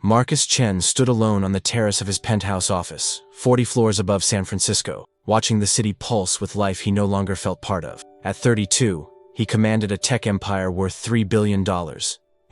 Marcus Chen stood alone on the terrace of his penthouse office, 40 floors above San Francisco, watching the city pulse with life he no longer felt part of. At 32, he commanded a tech empire worth $3 billion,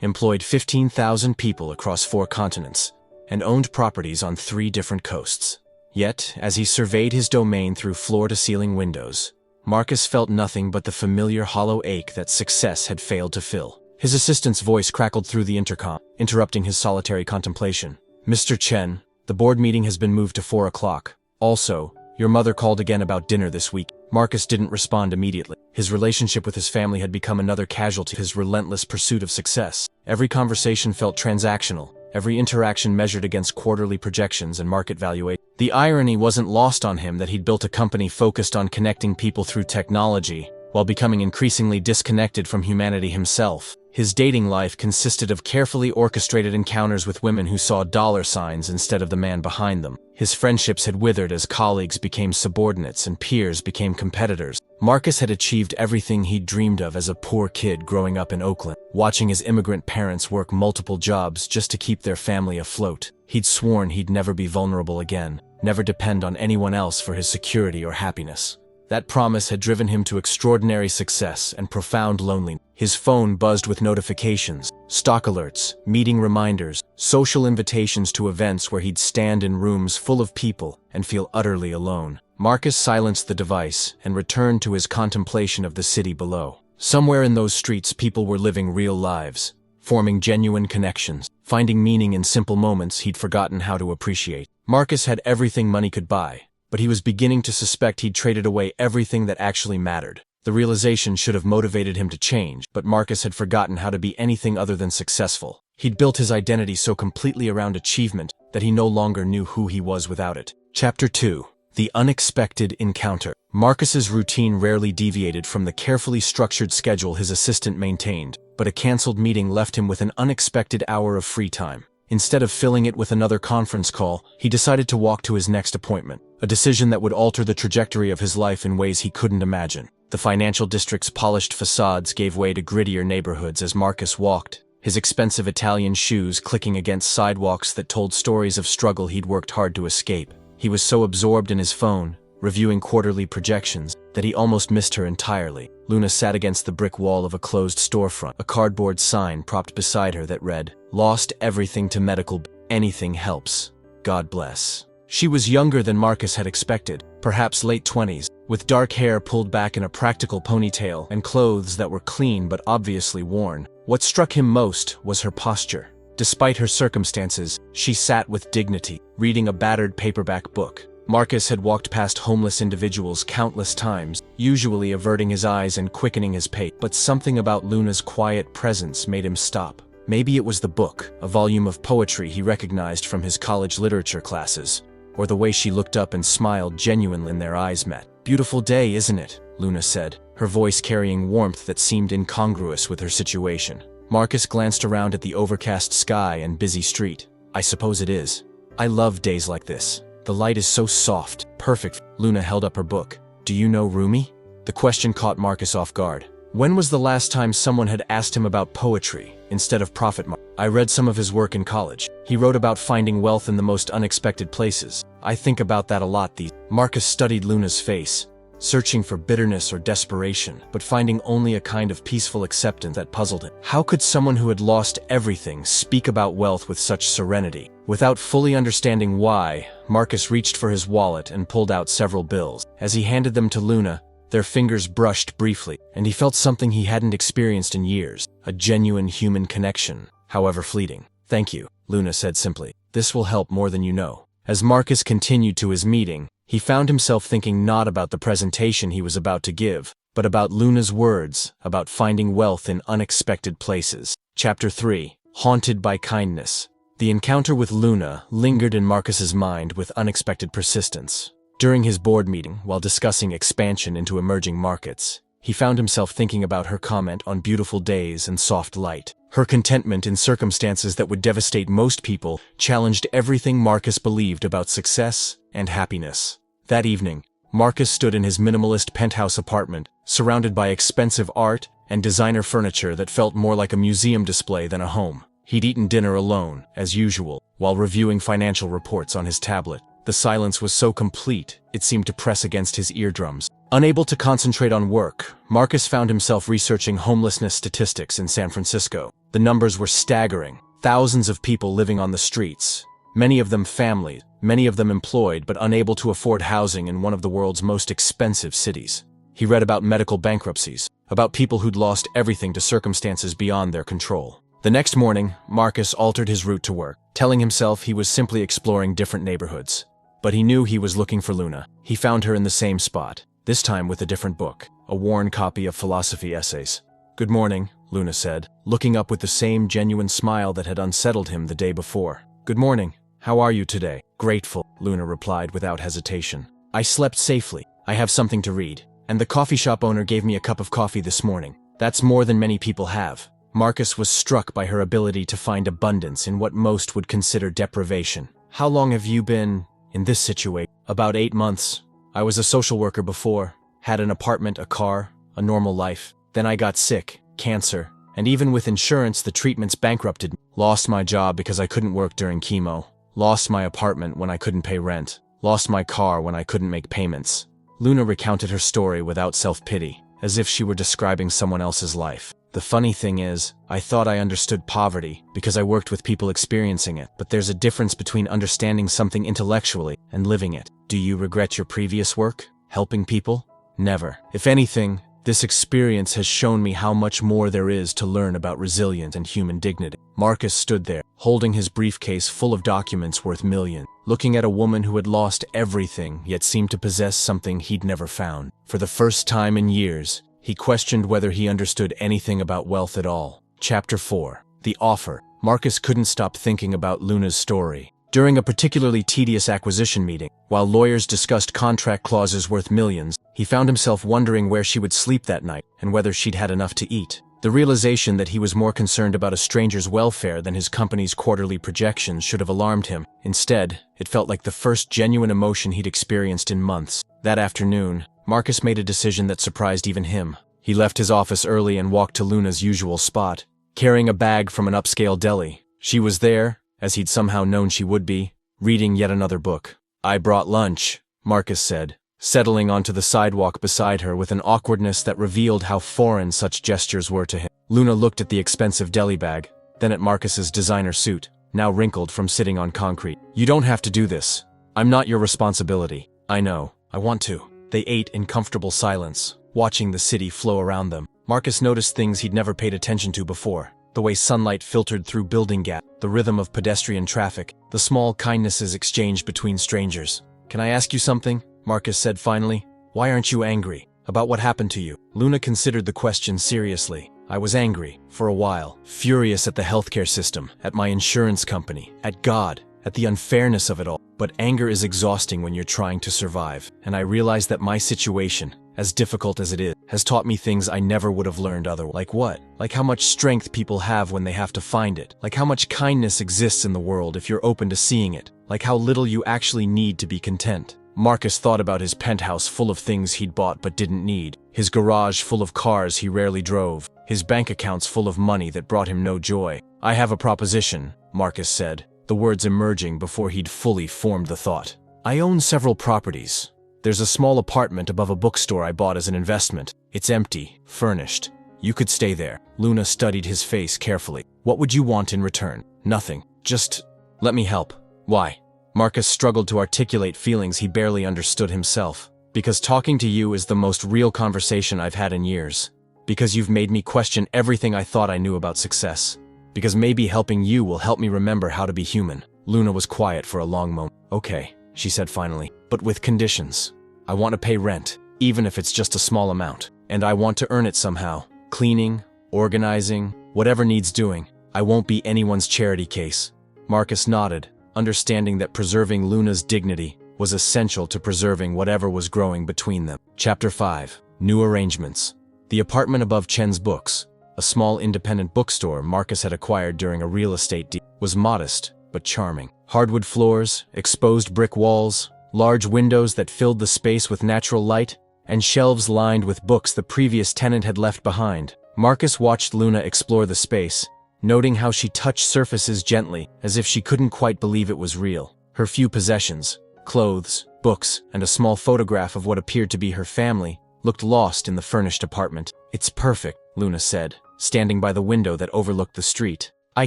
employed 15,000 people across 4 continents, and owned properties on 3 different coasts. Yet, as he surveyed his domain through floor-to-ceiling windows, Marcus felt nothing but the familiar hollow ache that success had failed to fill. His assistant's voice crackled through the intercom, interrupting his solitary contemplation. "Mr. Chen, the board meeting has been moved to 4 o'clock. Also, your mother called again about dinner this week." Marcus didn't respond immediately. His relationship with his family had become another casualty of his relentless pursuit of success. Every conversation felt transactional, every interaction measured against quarterly projections and market valuation. The irony wasn't lost on him that he'd built a company focused on connecting people through technology, while becoming increasingly disconnected from humanity himself. His dating life consisted of carefully orchestrated encounters with women who saw dollar signs instead of the man behind them. His friendships had withered as colleagues became subordinates and peers became competitors. Marcus had achieved everything he'd dreamed of as a poor kid growing up in Oakland, watching his immigrant parents work multiple jobs just to keep their family afloat. He'd sworn he'd never be vulnerable again, never depend on anyone else for his security or happiness. That promise had driven him to extraordinary success and profound loneliness. His phone buzzed with notifications, stock alerts, meeting reminders, social invitations to events where he'd stand in rooms full of people and feel utterly alone. Marcus silenced the device and returned to his contemplation of the city below. Somewhere in those streets, people were living real lives, forming genuine connections, finding meaning in simple moments he'd forgotten how to appreciate. Marcus had everything money could buy, but he was beginning to suspect he'd traded away everything that actually mattered. The realization should have motivated him to change, but Marcus had forgotten how to be anything other than successful. He'd built his identity so completely around achievement that he no longer knew who he was without it. Chapter 2. The Unexpected Encounter. Marcus's routine rarely deviated from the carefully structured schedule his assistant maintained, but a canceled meeting left him with an unexpected hour of free time. Instead of filling it with another conference call, he decided to walk to his next appointment, a decision that would alter the trajectory of his life in ways he couldn't imagine. The financial district's polished facades gave way to grittier neighborhoods as Marcus walked, his expensive Italian shoes clicking against sidewalks that told stories of struggle he'd worked hard to escape. He was so absorbed in his phone, reviewing quarterly projections, that he almost missed her entirely. Luna sat against the brick wall of a closed storefront, a cardboard sign propped beside her that read, "Lost everything to medical. Anything helps. God bless." She was younger than Marcus had expected, perhaps late 20s, with dark hair pulled back in a practical ponytail and clothes that were clean but obviously worn. What struck him most was her posture. Despite her circumstances, she sat with dignity, reading a battered paperback book. Marcus had walked past homeless individuals countless times, usually averting his eyes and quickening his pace, but something about Luna's quiet presence made him stop. Maybe it was the book, a volume of poetry he recognized from his college literature classes, or the way she looked up and smiled genuinely when their eyes met. "Beautiful day, isn't it?" Luna said, her voice carrying warmth that seemed incongruous with her situation. Marcus glanced around at the overcast sky and busy street. "I suppose it is. I love days like this. The light is so soft, perfect." Luna held up her book. "Do you know Rumi?" The question caught Marcus off guard. When was the last time someone had asked him about poetry instead of profit marketing? "I read some of his work in college. He wrote about finding wealth in the most unexpected places. I think about that a lot these." Marcus studied Luna's face, searching for bitterness or desperation, but finding only a kind of peaceful acceptance that puzzled him. How could someone who had lost everything speak about wealth with such serenity? Without fully understanding why, Marcus reached for his wallet and pulled out several bills. As he handed them to Luna, their fingers brushed briefly, and he felt something he hadn't experienced in years, a genuine human connection, however fleeting. "Thank you," Luna said simply. "This will help more than you know." As Marcus continued to his meeting, he found himself thinking not about the presentation he was about to give, but about Luna's words, about finding wealth in unexpected places. Chapter 3. Haunted by Kindness. The encounter with Luna lingered in Marcus's mind with unexpected persistence. During his board meeting, while discussing expansion into emerging markets, he found himself thinking about her comment on beautiful days and soft light. Her contentment in circumstances that would devastate most people challenged everything Marcus believed about success and happiness. That evening, Marcus stood in his minimalist penthouse apartment, surrounded by expensive art and designer furniture that felt more like a museum display than a home. He'd eaten dinner alone, as usual, while reviewing financial reports on his tablet. The silence was so complete, it seemed to press against his eardrums. Unable to concentrate on work, Marcus found himself researching homelessness statistics in San Francisco. The numbers were staggering. Thousands of people living on the streets. Many of them families, many of them employed but unable to afford housing in one of the world's most expensive cities. He read about medical bankruptcies, about people who'd lost everything to circumstances beyond their control. The next morning, Marcus altered his route to work, telling himself he was simply exploring different neighborhoods. But he knew he was looking for Luna. He found her in the same spot, this time with a different book, a worn copy of philosophy essays. "Good morning," Luna said, looking up with the same genuine smile that had unsettled him the day before. "Good morning. How are you today?" "Grateful," Luna replied without hesitation. "I slept safely. I have something to read. And the coffee shop owner gave me a cup of coffee this morning. That's more than many people have." Marcus was struck by her ability to find abundance in what most would consider deprivation. "How long have you been in this situation?" "About 8 months. I was a social worker before, had an apartment, a car, a normal life. Then I got sick, cancer, and even with insurance the treatments bankrupted me. Lost my job because I couldn't work during chemo. Lost my apartment when I couldn't pay rent. Lost my car when I couldn't make payments." Luna recounted her story without self-pity, as if she were describing someone else's life. "The funny thing is, I thought I understood poverty because I worked with people experiencing it, but there's a difference between understanding something intellectually and living it." "Do you regret your previous work, helping people?" "Never. If anything, this experience has shown me how much more there is to learn about resilience and human dignity." Marcus stood there, holding his briefcase full of documents worth millions, looking at a woman who had lost everything yet seemed to possess something he'd never found. For the first time in years, he questioned whether he understood anything about wealth at all. Chapter 4. The Offer. Marcus couldn't stop thinking about Luna's story. During a particularly tedious acquisition meeting, while lawyers discussed contract clauses worth millions, he found himself wondering where she would sleep that night and whether she'd had enough to eat. The realization that he was more concerned about a stranger's welfare than his company's quarterly projections should have alarmed him. Instead, it felt like the first genuine emotion he'd experienced in months. That afternoon, Marcus made a decision that surprised even him. He left his office early and walked to Luna's usual spot, carrying a bag from an upscale deli. She was there, as he'd somehow known she would be, reading yet another book. "I brought lunch," Marcus said, settling onto the sidewalk beside her with an awkwardness that revealed how foreign such gestures were to him. Luna looked at the expensive deli bag, then at Marcus's designer suit, now wrinkled from sitting on concrete. "You don't have to do this. I'm not your responsibility." "I know. I want to." They ate in comfortable silence, watching the city flow around them. Marcus noticed things he'd never paid attention to before. The way sunlight filtered through building gaps, the rhythm of pedestrian traffic, the small kindnesses exchanged between strangers. "Can I ask you something?" Marcus said finally. "Why aren't you angry about what happened to you?" Luna considered the question seriously. "I was angry, for a while, furious at the healthcare system, at my insurance company, at God, at the unfairness of it all. But anger is exhausting when you're trying to survive, and I realized that my situation, as difficult as it is, has taught me things I never would have learned otherwise." "Like what?" "Like how much strength people have when they have to find it. Like how much kindness exists in the world if you're open to seeing it. Like how little you actually need to be content." Marcus thought about his penthouse full of things he'd bought but didn't need, his garage full of cars he rarely drove, his bank accounts full of money that brought him no joy. "I have a proposition," Marcus said, the words emerging before he'd fully formed the thought. "I own several properties. There's a small apartment above a bookstore I bought as an investment. It's empty, furnished. You could stay there." Luna studied his face carefully. "What would you want in return?" "Nothing. Just let me help." "Why?" Marcus struggled to articulate feelings he barely understood himself. "Because talking to you is the most real conversation I've had in years. Because you've made me question everything I thought I knew about success. Because maybe helping you will help me remember how to be human." Luna was quiet for a long moment. "Okay," she said finally, "but with conditions. I want to pay rent, even if it's just a small amount. And I want to earn it somehow. Cleaning, organizing, whatever needs doing. I won't be anyone's charity case." Marcus nodded, understanding that preserving Luna's dignity was essential to preserving whatever was growing between them. Chapter 5. New Arrangements. The apartment above Chen's Books, a small independent bookstore Marcus had acquired during a real estate deal, was modest but charming. Hardwood floors, exposed brick walls, large windows that filled the space with natural light, and shelves lined with books the previous tenant had left behind. Marcus watched Luna explore the space, noting how she touched surfaces gently, as if she couldn't quite believe it was real. Her few possessions, clothes, books, and a small photograph of what appeared to be her family, looked lost in the furnished apartment. "It's perfect," Luna said, standing by the window that overlooked the street. "I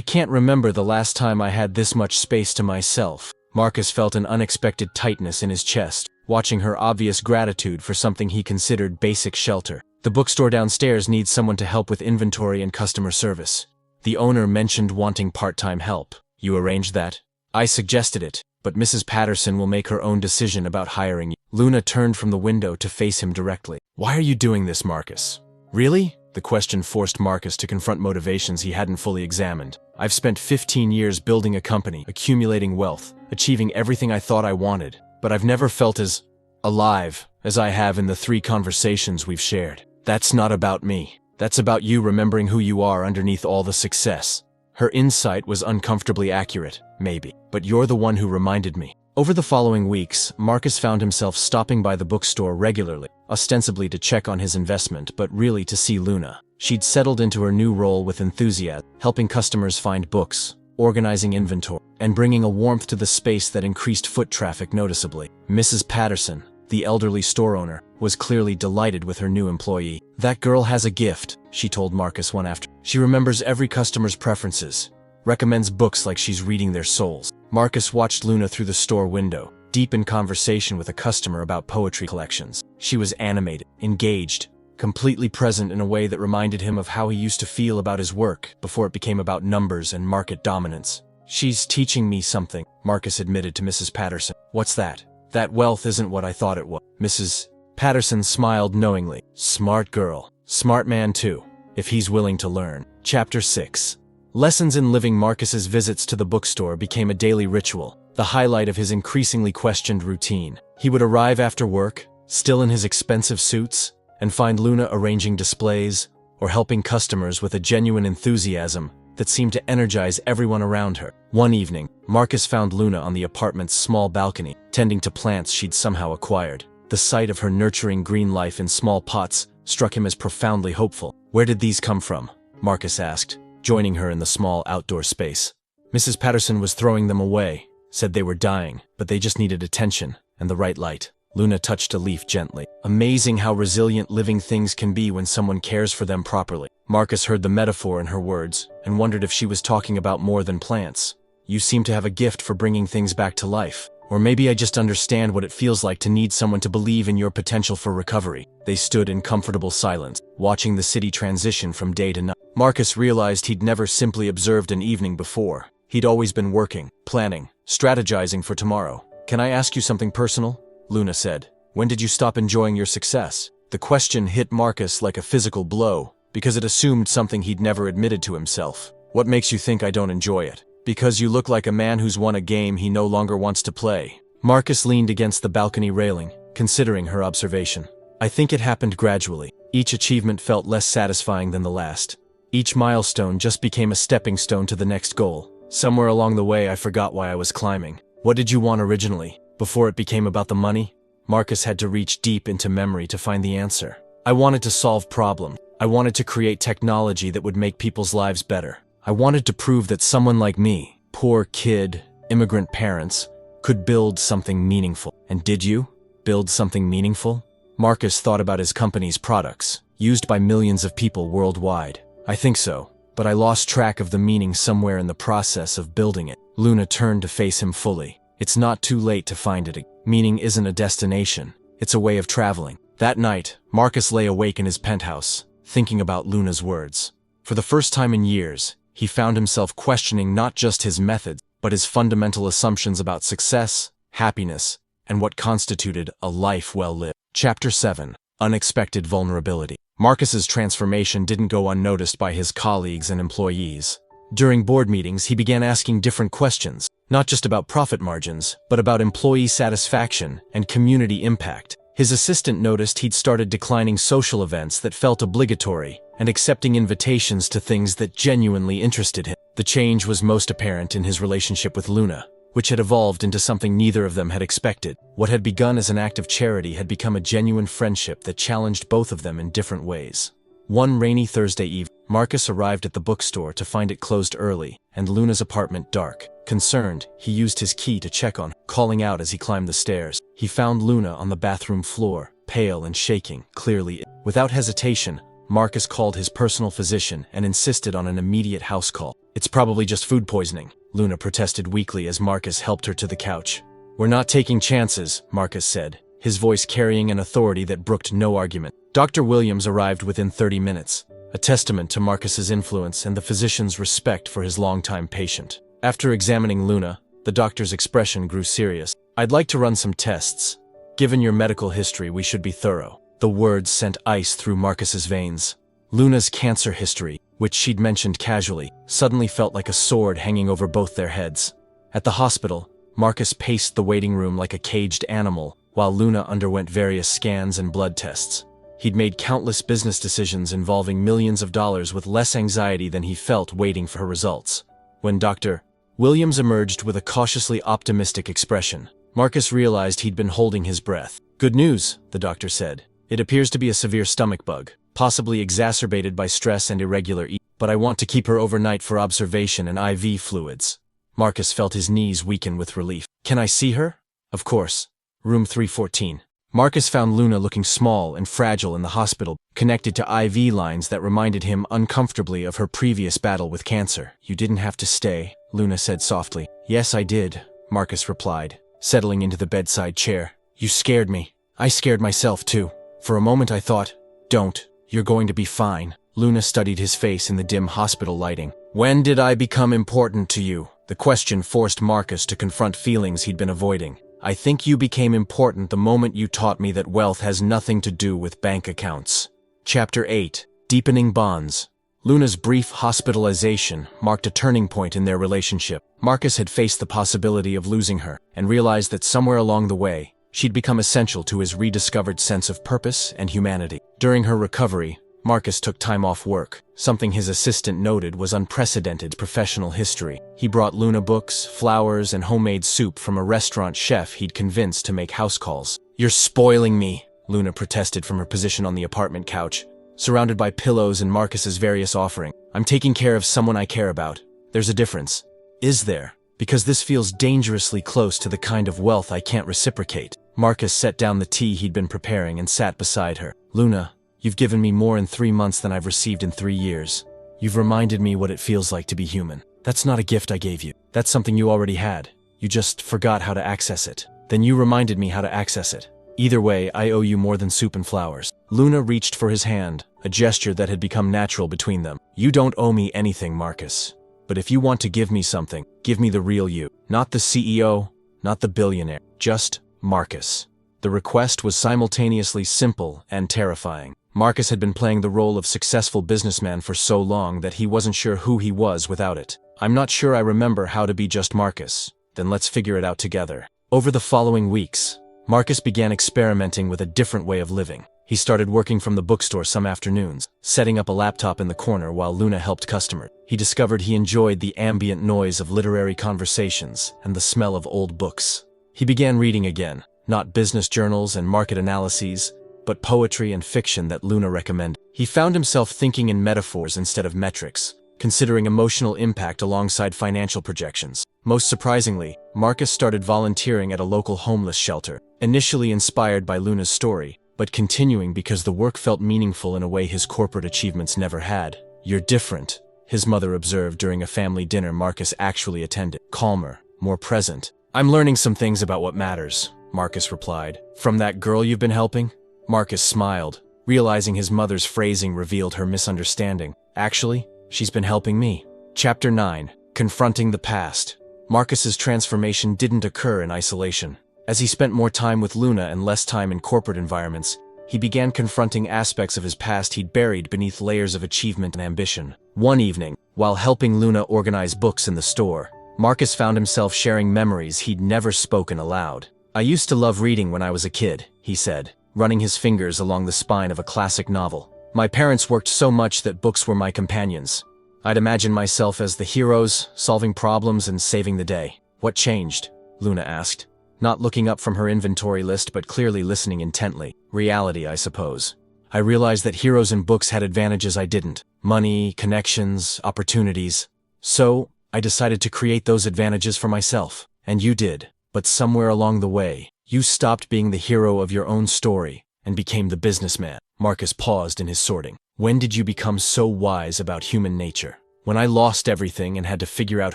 can't remember the last time I had this much space to myself." Marcus felt an unexpected tightness in his chest, watching her obvious gratitude for something he considered basic shelter. "The bookstore downstairs needs someone to help with inventory and customer service. The owner mentioned wanting part-time help. You arranged that?" "I suggested it, but Mrs. Patterson will make her own decision about hiring you." Luna turned from the window to face him directly. "Why are you doing this, Marcus?" "Really?" The question forced Marcus to confront motivations he hadn't fully examined. "I've spent 15 years building a company, accumulating wealth, achieving everything I thought I wanted, but I've never felt as alive as I have in the 3 conversations we've shared. That's not about me. That's about you remembering who you are underneath all the success." Her insight was uncomfortably accurate, maybe, but you're the one who reminded me. Over the following weeks, Marcus found himself stopping by the bookstore regularly, ostensibly to check on his investment, but really to see Luna. She'd settled into her new role with enthusiasm, helping customers find books, organizing inventory, and bringing a warmth to the space that increased foot traffic noticeably. Mrs. Patterson, the elderly store owner, was clearly delighted with her new employee. "That girl has a gift," she told Marcus one afternoon. "She remembers every customer's preferences, recommends books like she's reading their souls." Marcus watched Luna through the store window, deep in conversation with a customer about poetry collections. She was animated, engaged, completely present in a way that reminded him of how he used to feel about his work before it became about numbers and market dominance. "She's teaching me something," Marcus admitted to Mrs. Patterson. "What's that?" "That wealth isn't what I thought it was." Mrs. Patterson smiled knowingly. "Smart girl. Smart man too, if he's willing to learn." Chapter 6. Lessons in living. Marcus's visits to the bookstore became a daily ritual, the highlight of his increasingly questioned routine. He would arrive after work, still in his expensive suits, and find Luna arranging displays or helping customers with a genuine enthusiasm that seemed to energize everyone around her. One evening, Marcus found Luna on the apartment's small balcony, tending to plants she'd somehow acquired. The sight of her nurturing green life in small pots struck him as profoundly hopeful. "Where did these come from?" Marcus asked, joining her in the small outdoor space. "Mrs. Patterson was throwing them away, said they were dying, but they just needed attention and the right light." Luna touched a leaf gently. "Amazing how resilient living things can be when someone cares for them properly." Marcus heard the metaphor in her words and wondered if she was talking about more than plants. "You seem to have a gift for bringing things back to life. Or maybe I just understand what it feels like to need someone to believe in your potential for recovery." They stood in comfortable silence, watching the city transition from day to night. Marcus realized he'd never simply observed an evening before. He'd always been working, planning, strategizing for tomorrow. "Can I ask you something personal?" Luna said. "When did you stop enjoying your success?" The question hit Marcus like a physical blow, because it assumed something he'd never admitted to himself. "What makes you think I don't enjoy it?" "Because you look like a man who's won a game he no longer wants to play." Marcus leaned against the balcony railing, considering her observation. "I think it happened gradually. Each achievement felt less satisfying than the last. Each milestone just became a stepping stone to the next goal. Somewhere along the way I forgot why I was climbing." "What did you want originally, before it became about the money?" Marcus had to reach deep into memory to find the answer. "I wanted to solve problems. I wanted to create technology that would make people's lives better. I wanted to prove that someone like me, poor kid, immigrant parents, could build something meaningful." "And did you build something meaningful?" Marcus thought about his company's products, used by millions of people worldwide. "I think so, but I lost track of the meaning somewhere in the process of building it." Luna turned to face him fully. "It's not too late to find it. Meaning isn't a destination, it's a way of traveling." That night, Marcus lay awake in his penthouse, thinking about Luna's words. For the first time in years, he found himself questioning not just his methods, but his fundamental assumptions about success, happiness, and what constituted a life well lived. Chapter 7. Unexpected vulnerability. Marcus's transformation didn't go unnoticed by his colleagues and employees. During board meetings, he began asking different questions, not just about profit margins, but about employee satisfaction and community impact. His assistant noticed he'd started declining social events that felt obligatory and accepting invitations to things that genuinely interested him. The change was most apparent in his relationship with Luna, which had evolved into something neither of them had expected. What had begun as an act of charity had become a genuine friendship that challenged both of them in different ways. One rainy Thursday evening, Marcus arrived at the bookstore to find it closed early, and Luna's apartment dark. Concerned, he used his key to check on her, calling out as he climbed the stairs. He found Luna on the bathroom floor, pale and shaking, clearly ill. Without hesitation, Marcus called his personal physician and insisted on an immediate house call. "It's probably just food poisoning," Luna protested weakly as Marcus helped her to the couch. "We're not taking chances," Marcus said, his voice carrying an authority that brooked no argument. Dr. Williams arrived within 30 minutes, a testament to Marcus's influence and the physician's respect for his longtime patient. After examining Luna, the doctor's expression grew serious. "I'd like to run some tests. Given your medical history, we should be thorough." The words sent ice through Marcus's veins. Luna's cancer history, which she'd mentioned casually, suddenly felt like a sword hanging over both their heads. At the hospital, Marcus paced the waiting room like a caged animal, while Luna underwent various scans and blood tests. He'd made countless business decisions involving millions of dollars with less anxiety than he felt waiting for her results. When Dr. Williams emerged with a cautiously optimistic expression, Marcus realized he'd been holding his breath. "Good news," the doctor said. "It appears to be a severe stomach bug, possibly exacerbated by stress and irregular eating, but I want to keep her overnight for observation and IV fluids." Marcus felt his knees weaken with relief. "Can I see her?" "Of course. Room 314. Marcus found Luna looking small and fragile in the hospital, connected to IV lines that reminded him uncomfortably of her previous battle with cancer. "You didn't have to stay," Luna said softly. "Yes, I did," Marcus replied, settling into the bedside chair. "You scared me. I scared myself too. For a moment I thought, don't, you're going to be fine." Luna studied his face in the dim hospital lighting. "When did I become important to you?" The question forced Marcus to confront feelings he'd been avoiding. "I think you became important the moment you taught me that wealth has nothing to do with bank accounts." Chapter 8. Deepening Bonds. Luna's brief hospitalization marked a turning point in their relationship. Marcus had faced the possibility of losing her, and realized that somewhere along the way, she'd become essential to his rediscovered sense of purpose and humanity. During her recovery, Marcus took time off work. Something his assistant noted was unprecedented professional history. He brought Luna books, flowers, and homemade soup from a restaurant chef he'd convinced to make house calls. "You're spoiling me," Luna protested from her position on the apartment couch, surrounded by pillows and Marcus's various offerings. "I'm taking care of someone I care about. There's a difference." "Is there? Because this feels dangerously close to the kind of wealth I can't reciprocate." Marcus set down the tea he'd been preparing and sat beside her. "Luna, you've given me more in 3 months than I've received in 3 years. You've reminded me what it feels like to be human. That's not a gift I gave you. That's something you already had. You just forgot how to access it. Then you reminded me how to access it. Either way, I owe you more than soup and flowers." Luna reached for his hand, a gesture that had become natural between them. "You don't owe me anything, Marcus. But if you want to give me something, give me the real you. Not the CEO, not the billionaire. Just Marcus." The request was simultaneously simple and terrifying. Marcus had been playing the role of successful businessman for so long that he wasn't sure who he was without it. "I'm not sure I remember how to be just Marcus. Then let's figure it out together." Over the following weeks, Marcus began experimenting with a different way of living. He started working from the bookstore some afternoons, setting up a laptop in the corner while Luna helped customers. He discovered he enjoyed the ambient noise of literary conversations and the smell of old books. He began reading again, not business journals and market analyses, but poetry and fiction that Luna recommended. He found himself thinking in metaphors instead of metrics, considering emotional impact alongside financial projections. Most surprisingly, Marcus started volunteering at a local homeless shelter, initially inspired by Luna's story, but continuing because the work felt meaningful in a way his corporate achievements never had. "You're different," his mother observed during a family dinner Marcus actually attended. "Calmer, more present." "I'm learning some things about what matters," Marcus replied. "From that girl you've been helping?" Marcus smiled, realizing his mother's phrasing revealed her misunderstanding. "Actually, she's been helping me." Chapter 9. Confronting the Past. Marcus's transformation didn't occur in isolation. As he spent more time with Luna and less time in corporate environments, he began confronting aspects of his past he'd buried beneath layers of achievement and ambition. One evening, while helping Luna organize books in the store, Marcus found himself sharing memories he'd never spoken aloud. "I used to love reading when I was a kid," he said, running his fingers along the spine of a classic novel. "My parents worked so much that books were my companions. I'd imagine myself as the heroes, solving problems and saving the day." "What changed?" Luna asked, not looking up from her inventory list but clearly listening intently. "Reality, I suppose. I realized that heroes in books had advantages I didn't. Money, connections, opportunities. So, I decided to create those advantages for myself. And you did. But somewhere along the way, you stopped being the hero of your own story and became the businessman. Marcus paused in his sorting. When did you become so wise about human nature? When I lost everything and had to figure out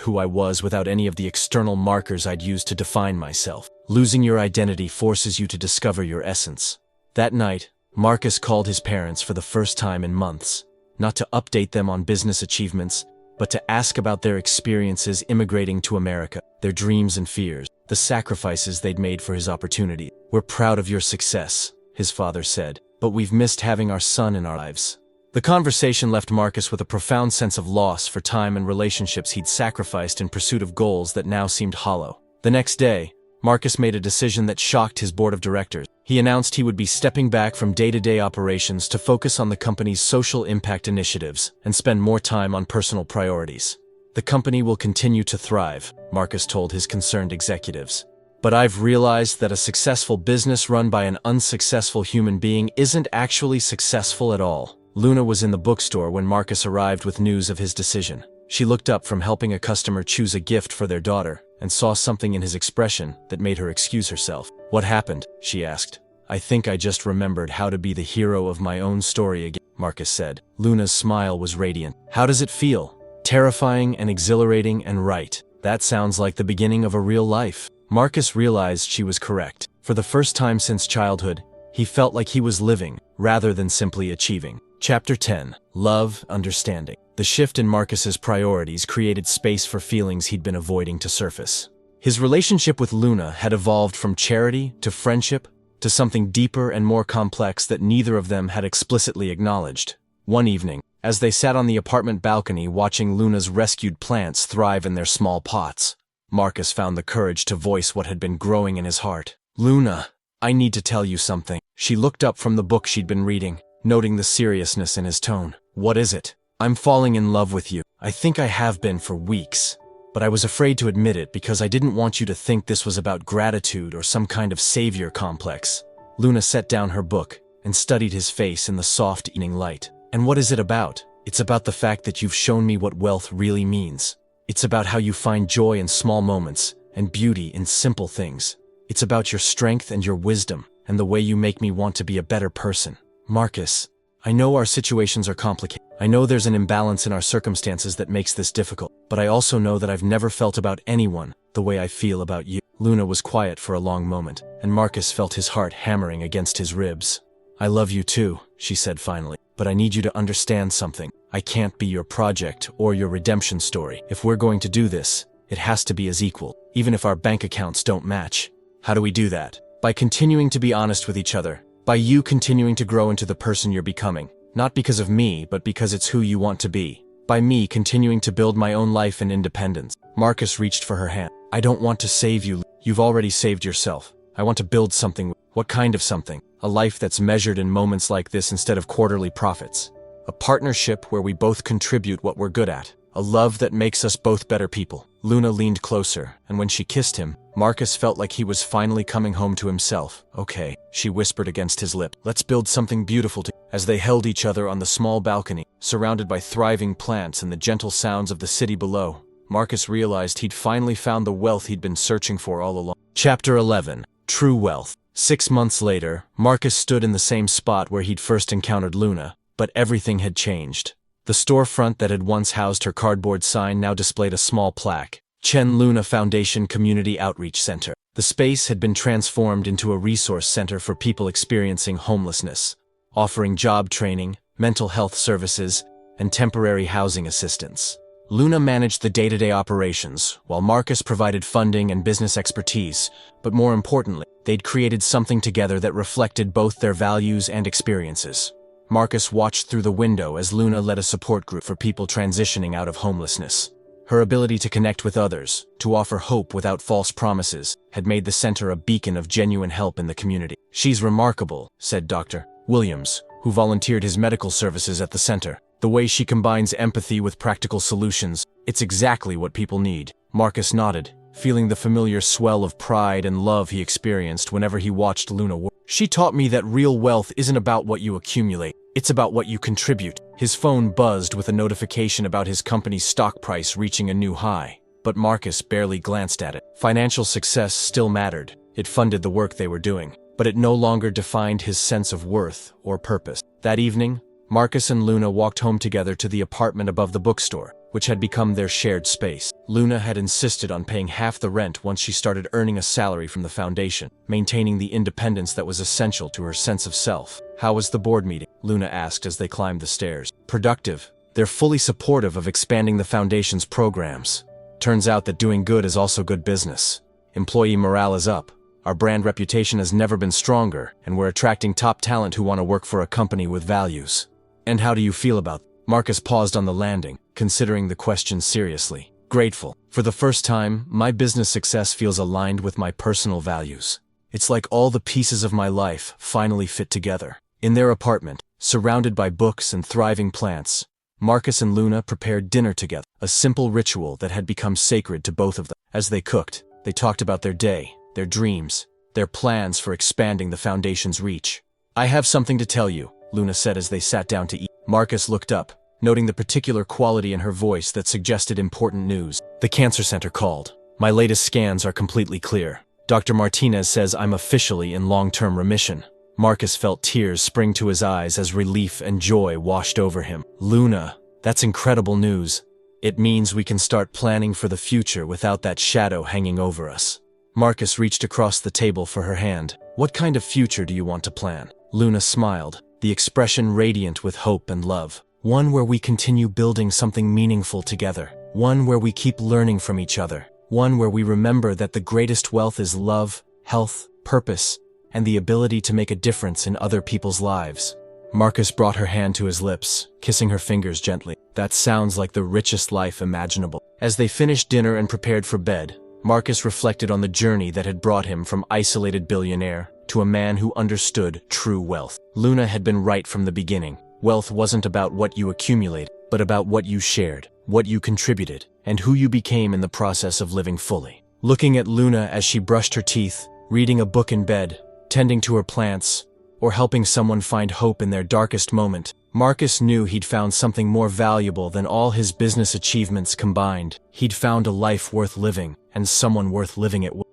who I was without any of the external markers I'd used to define myself. Losing your identity forces you to discover your essence. That night, Marcus called his parents for the first time in months, not to update them on business achievements, but to ask about their experiences immigrating to America, their dreams and fears, the sacrifices they'd made for his opportunity. We're proud of your success, his father said, but we've missed having our son in our lives. The conversation left Marcus with a profound sense of loss for time and relationships he'd sacrificed in pursuit of goals that now seemed hollow. The next day, Marcus made a decision that shocked his board of directors. He announced he would be stepping back from day-to-day operations to focus on the company's social impact initiatives and spend more time on personal priorities. The company will continue to thrive, Marcus told his concerned executives. But I've realized that a successful business run by an unsuccessful human being isn't actually successful at all. Luna was in the bookstore when Marcus arrived with news of his decision. She looked up from helping a customer choose a gift for their daughter and saw something in his expression that made her excuse herself. What happened? She asked. I think I just remembered how to be the hero of my own story again, Marcus said. Luna's smile was radiant. How does it feel? Terrifying and exhilarating and right. That sounds like the beginning of a real life. Marcus realized she was correct. For the first time since childhood, he felt like he was living, rather than simply achieving. Chapter 10. Love, Understanding. The shift in Marcus's priorities created space for feelings he'd been avoiding to surface. His relationship with Luna had evolved from charity to friendship to something deeper and more complex that neither of them had explicitly acknowledged. One evening, as they sat on the apartment balcony watching Luna's rescued plants thrive in their small pots, Marcus found the courage to voice what had been growing in his heart. Luna, I need to tell you something. She looked up from the book she'd been reading, noting the seriousness in his tone. What is it? I'm falling in love with you. I think I have been for weeks. But I was afraid to admit it because I didn't want you to think this was about gratitude or some kind of savior complex. Luna set down her book and studied his face in the soft evening light. And what is it about? It's about the fact that you've shown me what wealth really means. It's about how you find joy in small moments and beauty in simple things. It's about your strength and your wisdom and the way you make me want to be a better person. Marcus, I know our situations are complicated. I know there's an imbalance in our circumstances that makes this difficult, but I also know that I've never felt about anyone the way I feel about you. Luna was quiet for a long moment, and Marcus felt his heart hammering against his ribs. I love you too, she said finally, but I need you to understand something. I can't be your project or your redemption story. If we're going to do this, it has to be as equal, even if our bank accounts don't match. How do we do that? By continuing to be honest with each other. By you continuing to grow into the person you're becoming. Not because of me, but because it's who you want to be. By me continuing to build my own life and independence. Marcus reached for her hand. I don't want to save you. You've already saved yourself. I want to build something. What kind of something? A life that's measured in moments like this instead of quarterly profits. A partnership where we both contribute what we're good at. A love that makes us both better people. Luna leaned closer, and when she kissed him, Marcus felt like he was finally coming home to himself. Okay, she whispered against his lip. Let's build something beautiful together. As they held each other on the small balcony, surrounded by thriving plants and the gentle sounds of the city below, Marcus realized he'd finally found the wealth he'd been searching for all along. Chapter 11. True Wealth. 6 months later, Marcus stood in the same spot where he'd first encountered Luna, but everything had changed. The storefront that had once housed her cardboard sign now displayed a small plaque. Chen Luna Foundation Community Outreach Center. The space had been transformed into a resource center for people experiencing homelessness, offering job training, mental health services, and temporary housing assistance. Luna managed the day-to-day operations, while Marcus provided funding and business expertise, but more importantly, they'd created something together that reflected both their values and experiences. Marcus watched through the window as Luna led a support group for people transitioning out of homelessness. Her ability to connect with others, to offer hope without false promises, had made the center a beacon of genuine help in the community. She's remarkable, said Dr. Williams, who volunteered his medical services at the center. The way she combines empathy with practical solutions, it's exactly what people need. Marcus nodded, feeling the familiar swell of pride and love he experienced whenever he watched Luna work. She taught me that real wealth isn't about what you accumulate, it's about what you contribute. His phone buzzed with a notification about his company's stock price reaching a new high, but Marcus barely glanced at it. Financial success still mattered. It funded the work they were doing, but it no longer defined his sense of worth or purpose. That evening, Marcus and Luna walked home together to the apartment above the bookstore, which had become their shared space. Luna had insisted on paying half the rent once she started earning a salary from the foundation, maintaining the independence that was essential to her sense of self. "How was the board meeting?" Luna asked as they climbed the stairs. "Productive. They're fully supportive of expanding the foundation's programs. Turns out that doing good is also good business. Employee morale is up. Our brand reputation has never been stronger, and we're attracting top talent who want to work for a company with values." "And how do you feel about it?" Marcus paused on the landing, considering the question seriously. "Grateful. For the first time, my business success feels aligned with my personal values. It's like all the pieces of my life finally fit together." In their apartment, surrounded by books and thriving plants, Marcus and Luna prepared dinner together, a simple ritual that had become sacred to both of them. As they cooked, they talked about their day, their dreams, their plans for expanding the foundation's reach. "I have something to tell you," Luna said as they sat down to eat. Marcus looked up, noting the particular quality in her voice that suggested important news. "The cancer center called. My latest scans are completely clear. Dr. Martinez says I'm officially in long-term remission." Marcus felt tears spring to his eyes as relief and joy washed over him. "Luna, that's incredible news. It means we can start planning for the future without that shadow hanging over us." Marcus reached across the table for her hand. "What kind of future do you want to plan?" Luna smiled, the expression radiant with hope and love. "One where we continue building something meaningful together. One where we keep learning from each other. One where we remember that the greatest wealth is love, health, purpose, and the ability to make a difference in other people's lives." Marcus brought her hand to his lips, kissing her fingers gently. "That sounds like the richest life imaginable." As they finished dinner and prepared for bed, Marcus reflected on the journey that had brought him from isolated billionaire to a man who understood true wealth. Luna had been right from the beginning. Wealth wasn't about what you accumulated, but about what you shared, what you contributed, and who you became in the process of living fully. Looking at Luna as she brushed her teeth, reading a book in bed, tending to her plants, or helping someone find hope in their darkest moment, Marcus knew he'd found something more valuable than all his business achievements combined. He'd found a life worth living, and someone worth living it with.